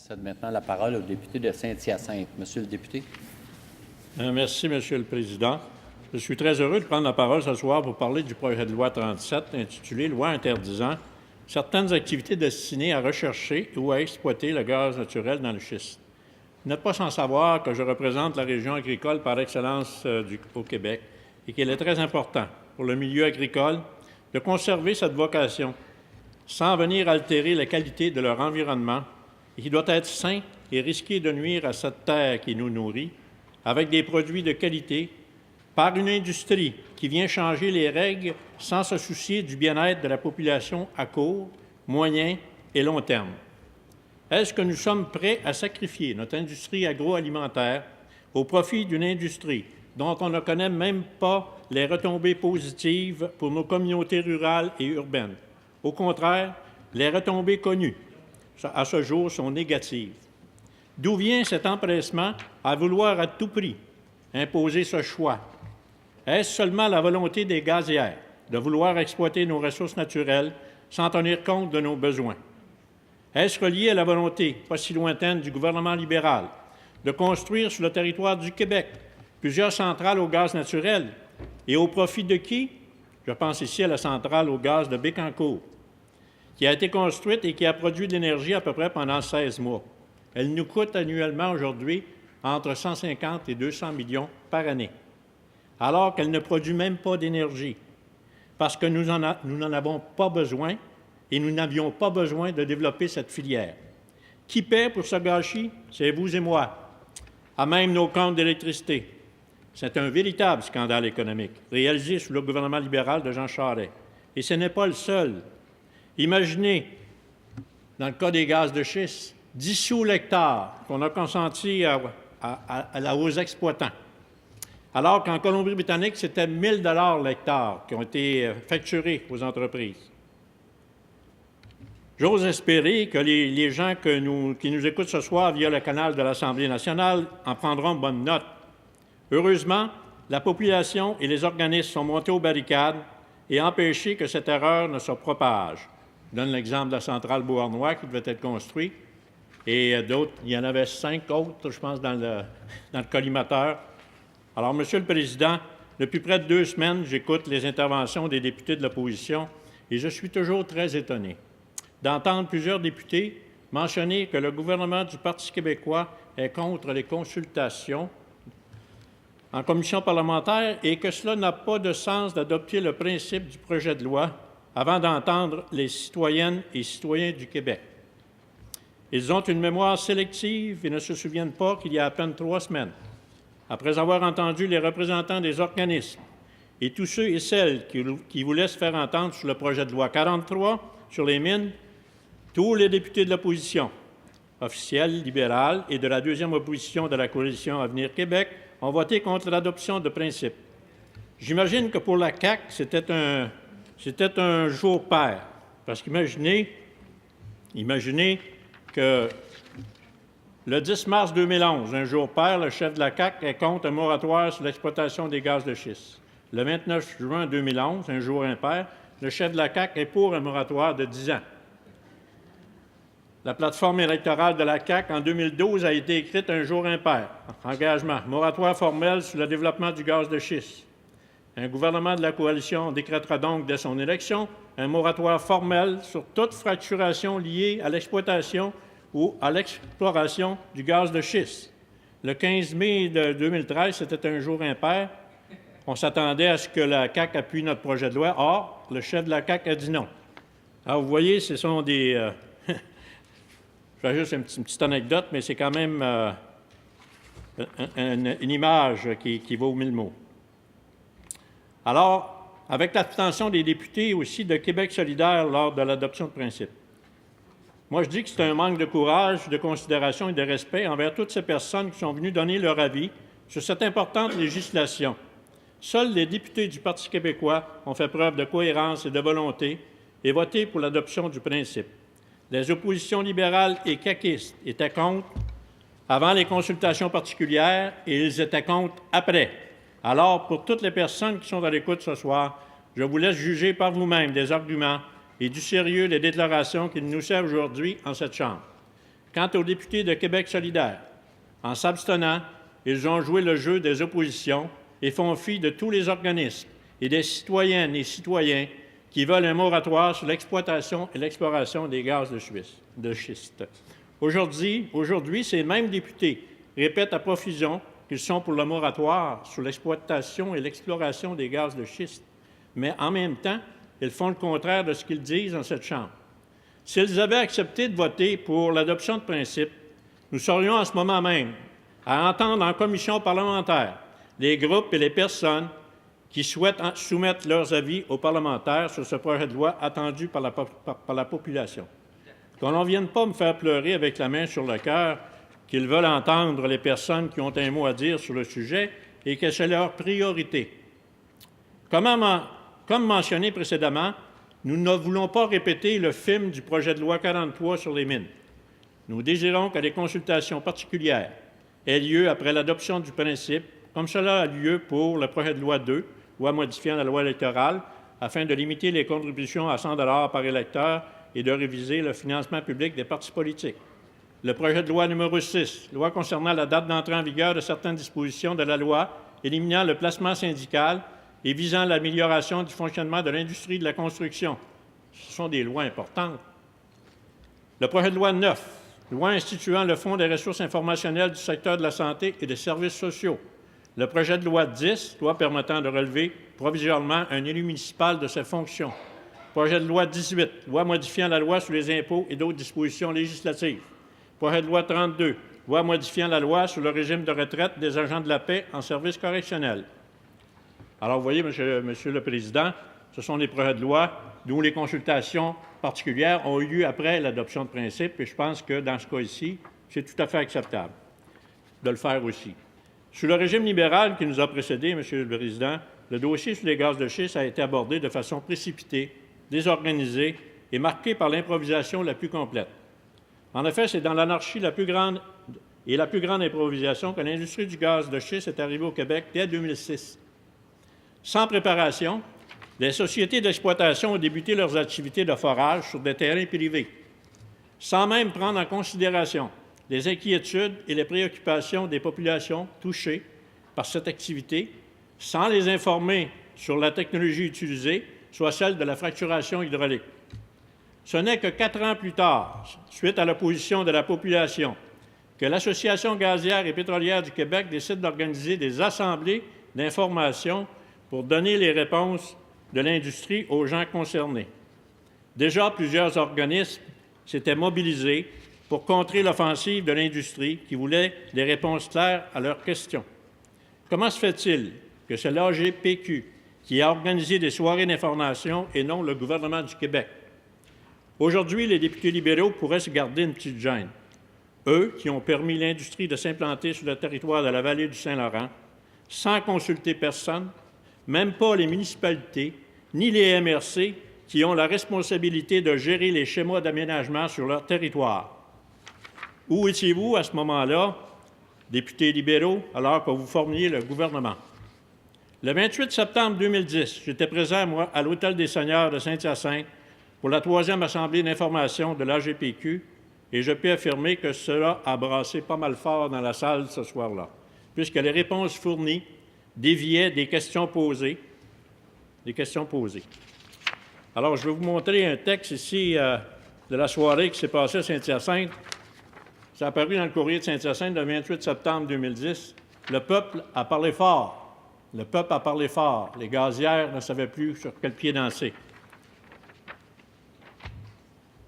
cède maintenant la parole au député de Saint-Hyacinthe. Monsieur le député. Merci, Monsieur le Président. Je suis très heureux de prendre la parole ce soir pour parler du projet de loi 37 intitulé « Loi interdisant certaines activités destinées à rechercher ou à exploiter le gaz naturel dans le schiste ». Vous n'êtes pas sans savoir que je représente la région agricole par excellence au Québec et qu'il est très important pour le milieu agricole de conserver cette vocation sans venir altérer la qualité de leur environnement et qui doit être sain et risquer de nuire à cette terre qui nous nourrit avec des produits de qualité par une industrie qui vient changer les règles sans se soucier du bien-être de la population à court, moyen et long terme. Est-ce que nous sommes prêts à sacrifier notre industrie agroalimentaire au profit d'une industrie dont on ne connaît même pas les retombées positives pour nos communautés rurales et urbaines? Au contraire, les retombées connues à ce jour sont négatives. D'où vient cet empressement à vouloir à tout prix imposer ce choix? Est-ce seulement la volonté des gazières de vouloir exploiter nos ressources naturelles sans tenir compte de nos besoins? Est-ce relié à la volonté, pas si lointaine, du gouvernement libéral de construire sur le territoire du Québec plusieurs centrales au gaz naturel? Et au profit de qui? Je pense ici à la centrale au gaz de Bécancour, qui a été construite et qui a produit de l'énergie à peu près pendant 16 mois. Elle nous coûte annuellement aujourd'hui entre 150 et 200 millions par année, alors qu'elle ne produit même pas d'énergie, parce que nous n'en avons pas besoin et nous n'avions pas besoin de développer cette filière. Qui paie pour ce gâchis? C'est vous et moi, à même nos comptes d'électricité. C'est un véritable scandale économique, réalisé sous le gouvernement libéral de Jean Charest. Et ce n'est pas le seul. Imaginez, dans le cas des gaz de schiste, 10 sous l'hectare qu'on a consenti aux exploitants, alors qu'en Colombie-Britannique, c'était 1 000 $ l'hectare qui ont été facturés aux entreprises. J'ose espérer que les gens qui nous écoutent ce soir via le canal de l'Assemblée nationale en prendront bonne note. Heureusement, la population et les organismes sont montés aux barricades et empêché que cette erreur ne se propage. Je donne l'exemple de la centrale Beauharnois qui devait être construite. Et d'autres, il y en avait 5 autres, je pense, dans le collimateur. Alors, Monsieur le Président, depuis près de 2 semaines, j'écoute les interventions des députés de l'opposition et je suis toujours très étonné d'entendre plusieurs députés mentionner que le gouvernement du Parti québécois est contre les consultations en commission parlementaire et que cela n'a pas de sens d'adopter le principe du projet de loi avant d'entendre les citoyennes et citoyens du Québec. Ils ont une mémoire sélective et ne se souviennent pas qu'il y a à peine 3 semaines, après avoir entendu les représentants des organismes et tous ceux et celles qui voulaient se faire entendre sur le projet de loi 43 sur les mines, tous les députés de l'opposition, officielle, libérale et de la deuxième opposition de la coalition Avenir Québec, ont voté contre l'adoption de principe. J'imagine que pour la CAQ, c'était un jour pair, parce qu'imaginez que le 10 mars 2011, un jour pair, le chef de la CAQ est contre un moratoire sur l'exploitation des gaz de schiste. Le 29 juin 2011, un jour impair, le chef de la CAQ est pour un moratoire de 10 ans. La plateforme électorale de la CAQ en 2012 a été écrite un jour impair. Engagement, moratoire formel sur le développement du gaz de schiste. Un gouvernement de la coalition décrétera donc dès son élection un moratoire formel sur toute fracturation liée à l'exploitation ou à l'exploration du gaz de schiste. Le 15 mai 2013, c'était un jour impair. On s'attendait à ce que la CAQ appuie notre projet de loi. Or, le chef de la CAQ a dit non. Alors, vous voyez, ce sont des... Je fais juste une petite anecdote, mais c'est quand même une image qui vaut 1000 mots. Alors, avec l'abstention des députés aussi de Québec solidaire lors de l'adoption de principe, moi je dis que c'est un manque de courage, de considération et de respect envers toutes ces personnes qui sont venues donner leur avis sur cette importante législation. Seuls les députés du Parti québécois ont fait preuve de cohérence et de volonté et voté pour l'adoption du principe. Les oppositions libérales et caquistes étaient contre avant les consultations particulières et ils étaient contre après. Alors, pour toutes les personnes qui sont à l'écoute ce soir, je vous laisse juger par vous-même des arguments et du sérieux des déclarations qui nous servent aujourd'hui en cette Chambre. Quant aux députés de Québec solidaire, en s'abstenant, ils ont joué le jeu des oppositions et font fi de tous les organismes et des citoyennes et citoyens qui veulent un moratoire sur l'exploitation et l'exploration des gaz de schiste. Aujourd'hui, ces mêmes députés répètent à profusion qu'ils sont pour le moratoire sur l'exploitation et l'exploration des gaz de schiste, mais en même temps, ils font le contraire de ce qu'ils disent dans cette Chambre. S'ils avaient accepté de voter pour l'adoption de principe, nous serions en ce moment même à entendre en commission parlementaire les groupes et les personnes qui souhaitent soumettre leurs avis aux parlementaires sur ce projet de loi attendu par la population. Qu'on n'en vienne pas me faire pleurer avec la main sur le cœur qu'ils veulent entendre les personnes qui ont un mot à dire sur le sujet et que c'est leur priorité. Comme mentionné précédemment, nous ne voulons pas répéter le film du projet de loi 43 sur les mines. Nous désirons que des consultations particulières aient lieu après l'adoption du principe, comme cela a lieu pour le projet de loi 2, loi modifiant la loi électorale, afin de limiter les contributions à 100 $ par électeur et de réviser le financement public des partis politiques. Le projet de loi numéro 6, loi concernant la date d'entrée en vigueur de certaines dispositions de la loi éliminant le placement syndical et visant l'amélioration du fonctionnement de l'industrie de la construction. Ce sont des lois importantes. Le projet de loi 9, loi instituant le Fonds des ressources informationnelles du secteur de la santé et des services sociaux. Le projet de loi 10, loi permettant de relever provisoirement un élu municipal de ses fonctions. Projet de loi 18, loi modifiant la loi sur les impôts et d'autres dispositions législatives. Projet de loi 32, loi modifiant la loi sur le régime de retraite des agents de la paix en service correctionnel. Alors, vous voyez, Monsieur le Président, ce sont des projets de loi dont les consultations particulières ont eu lieu après l'adoption de principe, et je pense que dans ce cas-ci, c'est tout à fait acceptable de le faire aussi. Sous le régime libéral qui nous a précédés, Monsieur le Président, le dossier sur les gaz de schiste a été abordé de façon précipitée, désorganisée et marquée par l'improvisation la plus complète. En effet, c'est dans l'anarchie la plus grande improvisation que l'industrie du gaz de schiste est arrivée au Québec dès 2006. Sans préparation, les sociétés d'exploitation ont débuté leurs activités de forage sur des terrains privés, sans même prendre en considération les inquiétudes et les préoccupations des populations touchées par cette activité, sans les informer sur la technologie utilisée, soit celle de la fracturation hydraulique. Ce n'est que 4 ans plus tard, suite à l'opposition de la population, que l'Association gazière et pétrolière du Québec décide d'organiser des assemblées d'information pour donner les réponses de l'industrie aux gens concernés. Déjà, plusieurs organismes s'étaient mobilisés pour contrer l'offensive de l'industrie qui voulait des réponses claires à leurs questions. Comment se fait-il que c'est l'AGPQ qui a organisé des soirées d'information et non le gouvernement du Québec? Aujourd'hui, les députés libéraux pourraient se garder une petite gêne. Eux qui ont permis l'industrie de s'implanter sur le territoire de la vallée du Saint-Laurent, sans consulter personne, même pas les municipalités, ni les MRC, qui ont la responsabilité de gérer les schémas d'aménagement sur leur territoire. Où étiez-vous à ce moment-là, députés libéraux, alors que vous formiez le gouvernement? Le 28 septembre 2010, j'étais présent, moi, à l'Hôtel des Seigneurs de Saint-Hyacinthe pour la 3e Assemblée d'information de l'AGPQ, et je peux affirmer que cela a brassé pas mal fort dans la salle ce soir-là, puisque les réponses fournies déviaient des questions posées. Alors, je vais vous montrer un texte ici de la soirée qui s'est passée à Saint-Hyacinthe. Ça a apparu dans le courrier de Saint-Hyacinthe le 28 septembre 2010. Le peuple a parlé fort. Le peuple a parlé fort. Les gazières ne savaient plus sur quel pied danser.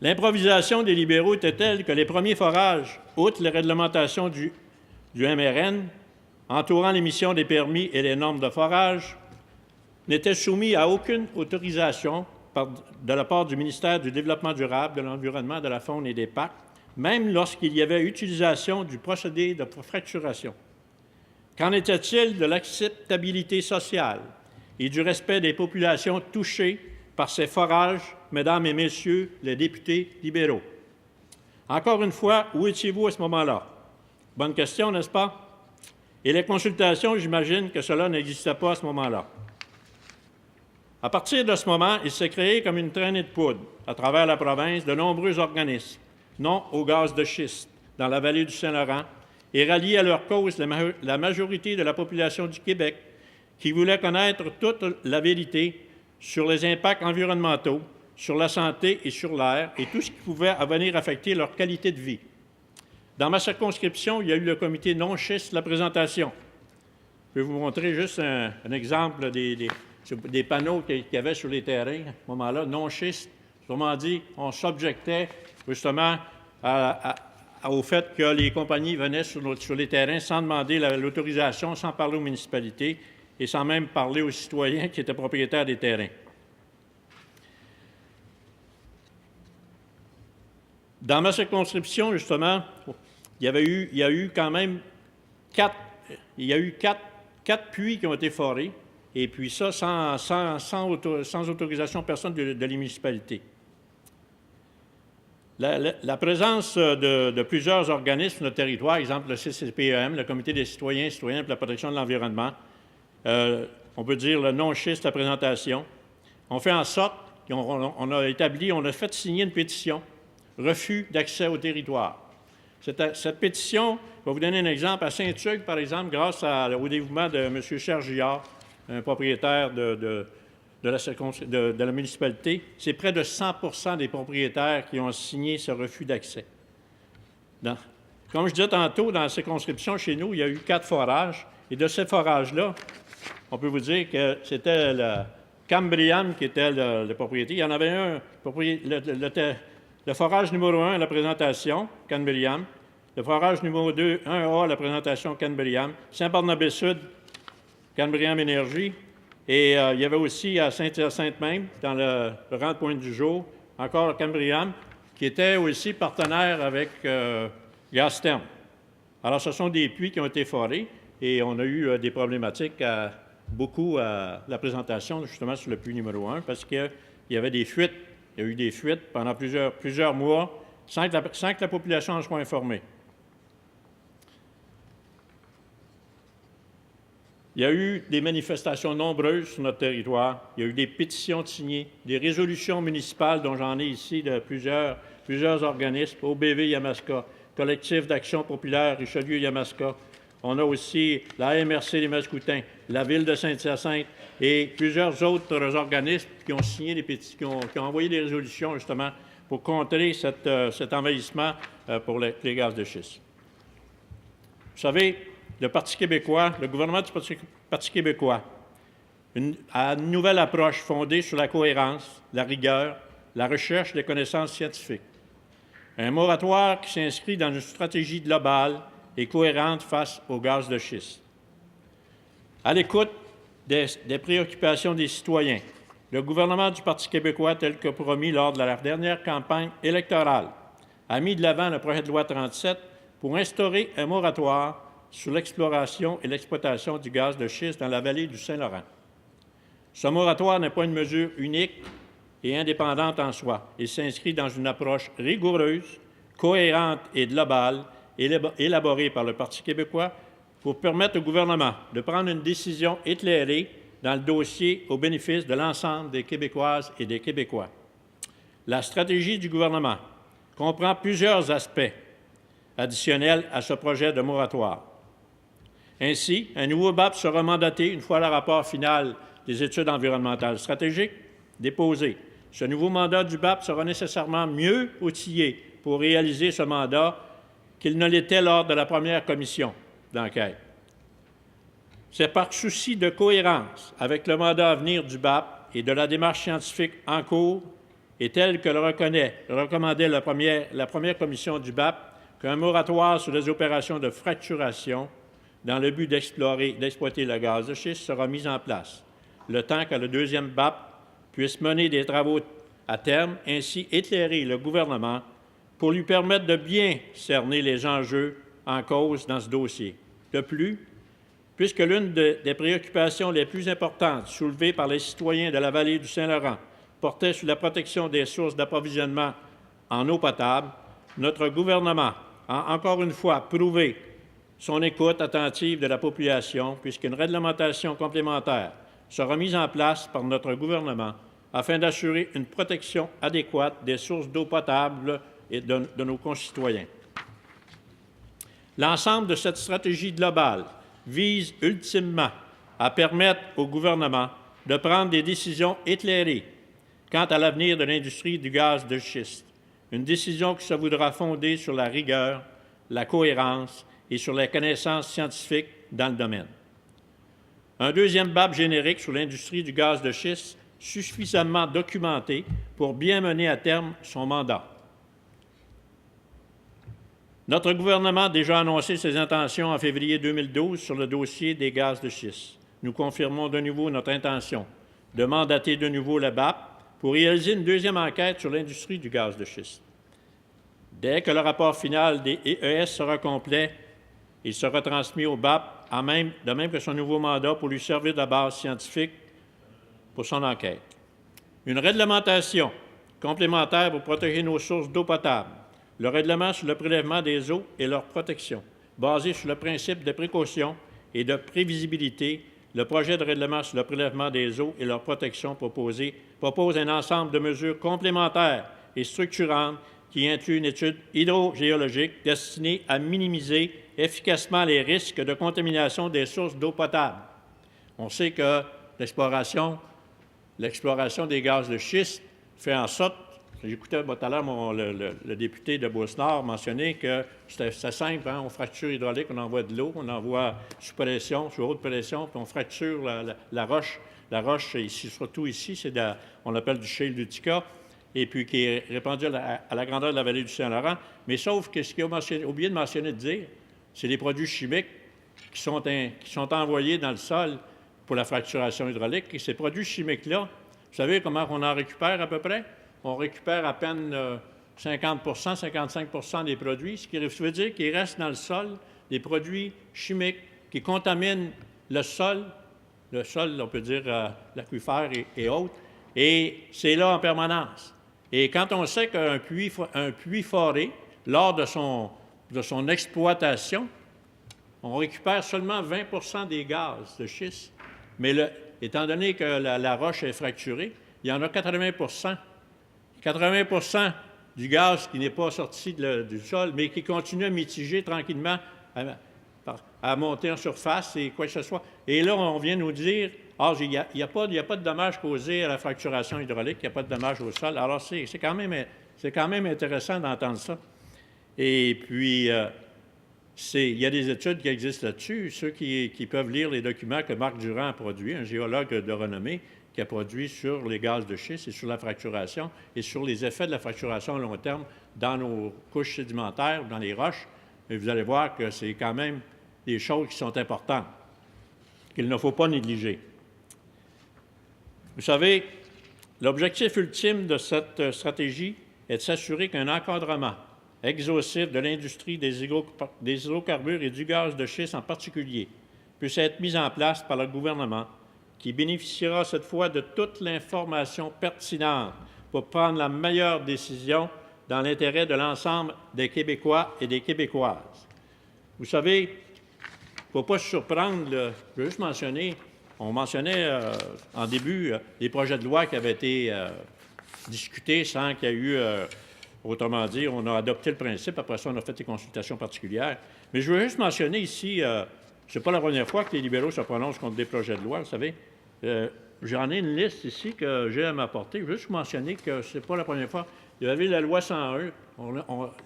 L'improvisation des libéraux était telle que les premiers forages, outre les réglementations du MRN, entourant l'émission des permis et les normes de forage, n'étaient soumis à aucune autorisation de la part du ministère du Développement durable, de l'Environnement, de la Faune et des Parcs, même lorsqu'il y avait utilisation du procédé de fracturation. Qu'en était-il de l'acceptabilité sociale et du respect des populations touchées par ces forages, Mesdames et Messieurs les députés libéraux? Encore une fois, où étiez-vous à ce moment-là? Bonne question, n'est-ce pas? Et les consultations, j'imagine que cela n'existait pas à ce moment-là. À partir de ce moment, il s'est créé comme une traînée de poudre à travers la province de nombreux organismes, non au gaz de schiste, dans la vallée du Saint-Laurent et rallier à leur cause la majorité de la population du Québec qui voulait connaître toute la vérité sur les impacts environnementaux, sur la santé et sur l'air et tout ce qui pouvait venir affecter leur qualité de vie. Dans ma circonscription, il y a eu le comité non-schiste de la présentation. Je vais vous montrer juste un exemple des panneaux qu'il y avait sur les terrains à ce moment-là, non-schiste. Autrement dit, on s'objectait justement au fait que les compagnies venaient sur les terrains sans demander l'autorisation, sans parler aux municipalités et sans même parler aux citoyens qui étaient propriétaires des terrains. Dans ma circonscription, justement, il y a eu quand même quatre puits qui ont été forés, et puis ça sans autorisation personne de la municipalité. La présence de plusieurs organismes sur notre territoire, exemple le CCPEM, le Comité des citoyens et citoyennes pour la protection de l'environnement, on peut dire le non-schiste de la présentation, on fait en sorte qu'on a fait signer une pétition, refus d'accès au territoire. Cette pétition, je vais vous donner un exemple. À Saint-Hugues, par exemple, grâce au dévouement de M. Chergiard, un propriétaire de la municipalité, c'est près de 100 des propriétaires qui ont signé ce refus d'accès. Comme je disais tantôt, dans la circonscription, chez nous, il y a eu 4 forages. Et de ces forages-là, on peut vous dire que c'était le Cambriam qui était le propriétaire. Il y en avait un, le forage numéro 1 à la présentation, Cambriam. Le forage numéro 2, 1A à la présentation, Cambriam. Saint-Barnabé-Sud, Cambriam Énergie. Et il y avait aussi à Saint-Hyacinthe même, dans le rang de Pointe-du-Jour, encore Cambriam, qui était aussi partenaire avec Gaztherm. Alors, ce sont des puits qui ont été forés et on a eu des problématiques beaucoup à la présentation, justement, sur le puits numéro 1, parce qu'il y avait des fuites. Il y a eu des fuites pendant plusieurs mois sans que la population en soit informée. Il y a eu des manifestations nombreuses sur notre territoire. Il y a eu des pétitions signées, des résolutions municipales dont j'en ai ici de plusieurs organismes, OBV Yamaska, Collectif d'action populaire Richelieu-Yamaska. On a aussi la MRC des Mascoutins, la Ville de Saint-Hyacinthe et plusieurs autres organismes qui ont signé des pétitions, qui ont envoyé des résolutions justement pour contrer cet envahissement pour les gaz de schiste. Vous savez, le Parti québécois, le gouvernement du Parti québécois a une nouvelle approche fondée sur la cohérence, la rigueur, la recherche des connaissances scientifiques. Un moratoire qui s'inscrit dans une stratégie globale et cohérente face aux gaz de schiste. À l'écoute des préoccupations des citoyens, le gouvernement du Parti québécois, tel que promis lors de la dernière campagne électorale, a mis de l'avant le projet de loi 37 pour instaurer un moratoire sur l'exploration et l'exploitation du gaz de schiste dans la vallée du Saint-Laurent. Ce moratoire n'est pas une mesure unique et indépendante en soi. Il s'inscrit dans une approche rigoureuse, cohérente et globale, élaborée par le Parti québécois pour permettre au gouvernement de prendre une décision éclairée dans le dossier au bénéfice de l'ensemble des Québécoises et des Québécois. La stratégie du gouvernement comprend plusieurs aspects additionnels à ce projet de moratoire. Ainsi, un nouveau BAP sera mandaté une fois le rapport final des études environnementales stratégiques déposé. Ce nouveau mandat du BAP sera nécessairement mieux outillé pour réaliser ce mandat qu'il ne l'était lors de la première commission d'enquête. C'est par souci de cohérence avec le mandat à venir du BAP et de la démarche scientifique en cours et tel que le recommandait la première commission du BAP qu'un moratoire sur les opérations de fracturation dans le but d'exploiter le gaz de schiste sera mis en place, le temps que le deuxième BAP puisse mener des travaux à terme, ainsi éclairer le gouvernement pour lui permettre de bien cerner les enjeux en cause dans ce dossier. De plus, puisque l'une des préoccupations les plus importantes soulevées par les citoyens de la vallée du Saint-Laurent portait sur la protection des sources d'approvisionnement en eau potable, notre gouvernement a encore une fois prouvé son écoute attentive de la population, puisqu'une réglementation complémentaire sera mise en place par notre gouvernement afin d'assurer une protection adéquate des sources d'eau potable et de nos concitoyens. L'ensemble de cette stratégie globale vise ultimement à permettre au gouvernement de prendre des décisions éclairées quant à l'avenir de l'industrie du gaz de schiste, une décision qui se voudra fondée sur la rigueur, la cohérence et sur les connaissances scientifiques dans le domaine. Un deuxième BAP générique sur l'industrie du gaz de schiste suffisamment documenté pour bien mener à terme son mandat. Notre gouvernement a déjà annoncé ses intentions en février 2012 sur le dossier des gaz de schiste. Nous confirmons de nouveau notre intention de mandater de nouveau le BAP pour réaliser une deuxième enquête sur l'industrie du gaz de schiste. Dès que le rapport final des EES sera complet, il sera transmis au BAP, de même que son nouveau mandat, pour lui servir de base scientifique pour son enquête. Une réglementation complémentaire pour protéger nos sources d'eau potable, le règlement sur le prélèvement des eaux et leur protection, basé sur le principe de précaution et de prévisibilité. Le projet de règlement sur le prélèvement des eaux et leur protection propose un ensemble de mesures complémentaires et structurantes qui inclut une étude hydrogéologique destinée à minimiser efficacement les risques de contamination des sources d'eau potable. On sait que l'exploration des gaz de schiste fait en sorte, j'écoutais tout à l'heure le député de Beauce-Nord mentionner que c'est simple, hein, on fracture hydraulique, on envoie de l'eau, on envoie sous pression, sous haute pression, puis on fracture la roche. La roche, ici, surtout ici, on l'appelle du shale d'Utica, et puis qui est répandu à la grandeur de la vallée du Saint-Laurent. Mais sauf que ce qu'il a oublié de mentionner, de dire, c'est les produits chimiques qui sont envoyés dans le sol pour la fracturation hydraulique. Et ces produits chimiques-là, vous savez comment on en récupère à peu près? On récupère à peine 50 55 des produits, ce qui veut dire qu'il reste dans le sol des produits chimiques qui contaminent le sol, on peut dire l'aquifère et autres, et c'est là en permanence. Et quand on sait qu'un puits foré, lors de son exploitation, on récupère seulement 20 des gaz de schiste, mais étant donné que la roche est fracturée, il y en a 80 du gaz qui n'est pas sorti du sol, mais qui continue à mitiger tranquillement, à monter en surface et quoi que ce soit. Et là, on vient nous dire, il n'y a pas de dommages causés à la fracturation hydraulique, il n'y a pas de dommages au sol. Alors, c'est quand même intéressant d'entendre ça. Et puis, il y a des études qui existent là-dessus. Ceux qui peuvent lire les documents que Marc Durand a produits, un géologue de renommée, qui a produit sur les gaz de schiste et sur la fracturation et sur les effets de la fracturation à long terme dans nos couches sédimentaires, dans les roches. Et vous allez voir que c'est quand même des choses qui sont importantes, qu'il ne faut pas négliger. Vous savez, l'objectif ultime de cette stratégie est de s'assurer qu'un encadrement exhaustif de l'industrie des hydrocarbures et du gaz de schiste en particulier puisse être mis en place par le gouvernement, qui bénéficiera cette fois de toute l'information pertinente pour prendre la meilleure décision dans l'intérêt de l'ensemble des Québécois et des Québécoises. Vous savez, il ne faut pas se surprendre, je veux juste mentionner, on mentionnait en début les projets de loi qui avaient été discutés sans qu'il y ait eu, autrement dit, on a adopté le principe, après ça on a fait des consultations particulières. Mais je veux juste mentionner ici, ce n'est pas la première fois que les libéraux se prononcent contre des projets de loi, vous savez. J'en ai une liste ici que j'ai à m'apporter. Je veux juste mentionner que ce n'est pas la première fois. Il y avait la loi 101.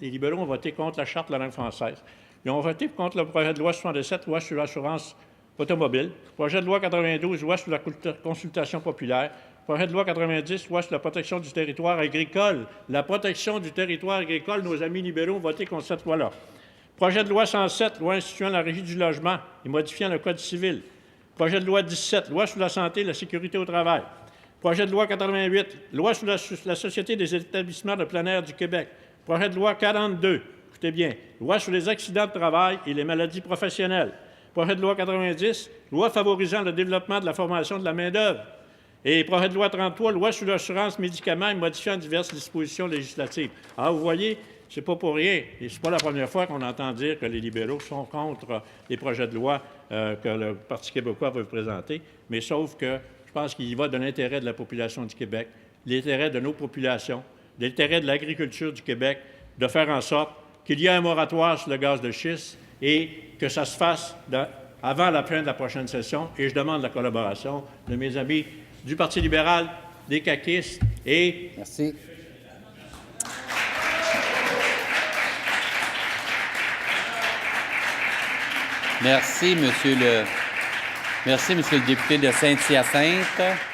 Les libéraux ont voté contre la Charte de la langue française. Ils ont voté contre le projet de loi 77, loi sur l'assurance automobile. Projet de loi 92, loi sur la consultation populaire. Projet de loi 90, loi sur la protection du territoire agricole. La protection du territoire agricole, nos amis libéraux ont voté contre cette loi-là. Projet de loi 107, loi instituant la régie du logement et modifiant le Code civil. Projet de loi 17, loi sur la santé et la sécurité au travail. Projet de loi 88, loi sur la Société des établissements de plein air du Québec. Projet de loi 42, écoutez bien, loi sur les accidents de travail et les maladies professionnelles. Projet de loi 90, loi favorisant le développement de la formation de la main-d'œuvre. Et projet de loi 33, loi sur l'assurance médicaments et modifiant diverses dispositions législatives. Alors, vous voyez, c'est pas pour rien. Et c'est pas la première fois qu'on entend dire que les libéraux sont contre les projets de loi que le Parti québécois veut présenter. Mais sauf que je pense qu'il y va de l'intérêt de la population du Québec, l'intérêt de nos populations, l'intérêt de l'agriculture du Québec, de faire en sorte qu'il y ait un moratoire sur le gaz de schiste et que ça se fasse avant la fin de la prochaine session. Et je demande la collaboration de mes amis du Parti libéral, des caquistes et... Merci. Merci, monsieur le député de Saint-Hyacinthe.